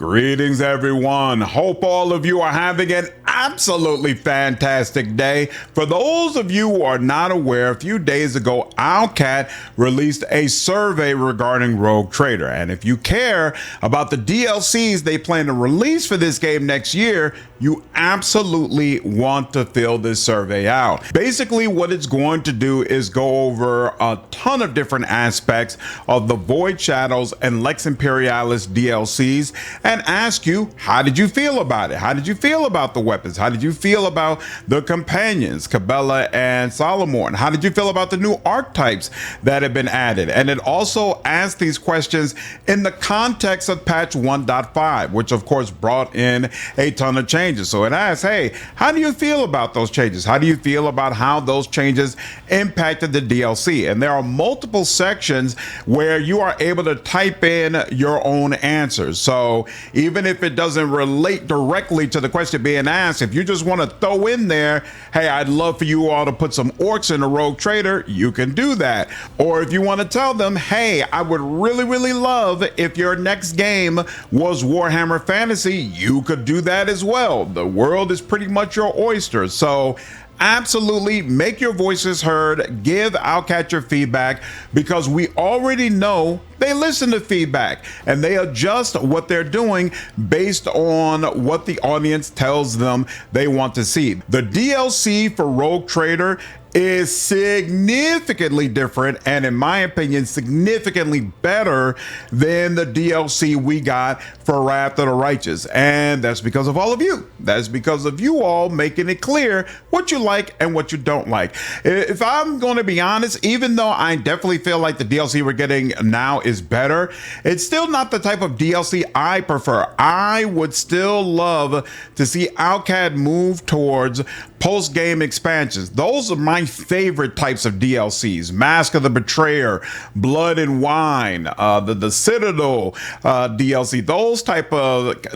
Greetings, everyone. Hope all of you are having an absolutely fantastic day. For those of you who are not aware, a few days ago, Owlcat released a survey regarding Rogue Trader. And if you care about the DLCs they plan to release for this game next year, you absolutely want to fill this survey out. Basically, what it's going to do is go over a ton of different aspects of the Void Shadows and Lex Imperialis DLCs and ask you, how did you feel about it? How did you feel about the weapons? How did you feel about the companions, Cabela and Solomon? How did you feel about the new archetypes that have been added? And it also asks these questions in the context of patch 1.5, which of course brought in a ton of changes. So it asks, hey, how do you feel about those changes? How do you feel about how those changes impacted the DLC? And there are multiple sections where you are able to type in your own answers. So even if it doesn't relate directly to the question being asked, if you just want to throw in there, hey, I'd love for you all to put some orcs in a Rogue Trader, you can do that. Or if you want to tell them, hey, I would really love if your next game was Warhammer Fantasy, you could do that as well. The world is pretty much your oyster. So absolutely make your voices heard, give Owlcat your feedback, because we already know they listen to feedback and they adjust what they're doing based on what the audience tells them they want to see. The DLC for Rogue Trader is significantly different and, in my opinion, significantly better than the DLC we got for Wrath of the Righteous. And that's because of all of you. That's because of you all making it clear what you like and what you don't like. If I'm going to be honest, even though I definitely feel like the DLC we're getting now is better, it's still not the type of DLC I prefer. I would still love to see Owlcat move towards post-game expansions. Those are my favorite types of DLCs. Mask of the Betrayer, Blood and Wine, the Citadel DLC,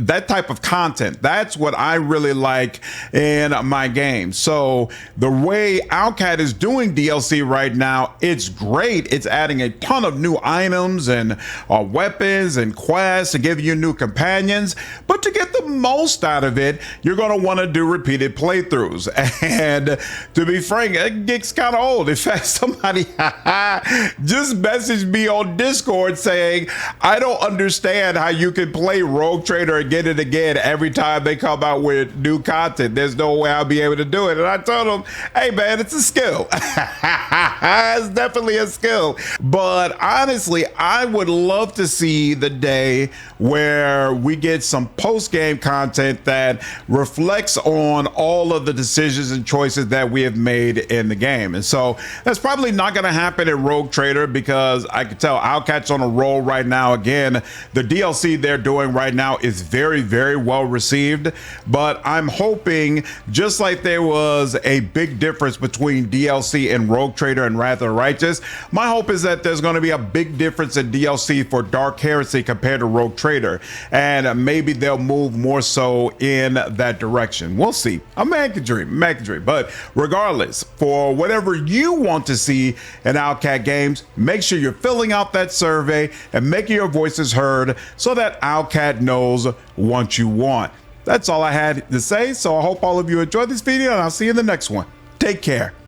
that type of content. That's what I really like in my game. So the way Owlcat is doing DLC right now, it's great. It's adding a ton of new items and weapons and quests to give you new companions. But to get the most out of it, you're going to want to do repeated playthroughs. And to be frank, it gets kind of old. In fact, somebody just messaged me on Discord saying, I don't understand how you can play Rogue Trader again and again every time they come out with new content. There's no way I'll be able to do it. And I told him, hey man, it's a skill. It's definitely a skill. But honestly, I would love to see the day where we get some post-game content that reflects on all of the decisions and choices that we have made in the game. And so that's probably not going to happen in Rogue Trader, because I can tell Owlcat's on a roll right now. Again, the DLC they're doing right now is very well received, but I'm hoping, just like there was a big difference between DLC and Rogue Trader and Wrath of the Righteous, my hope is that there's going to be a big difference in DLC for Dark Heresy compared to Rogue Trader, and maybe they'll move more so in that direction. We'll see. A man can dream, but regardless, for whatever you want to see in Owlcat games, make sure you're filling out that survey and making your voices heard so that Owlcat knows what you want. That's all I had to say, so I hope all of you enjoyed this video, and I'll see you in the next one. Take care.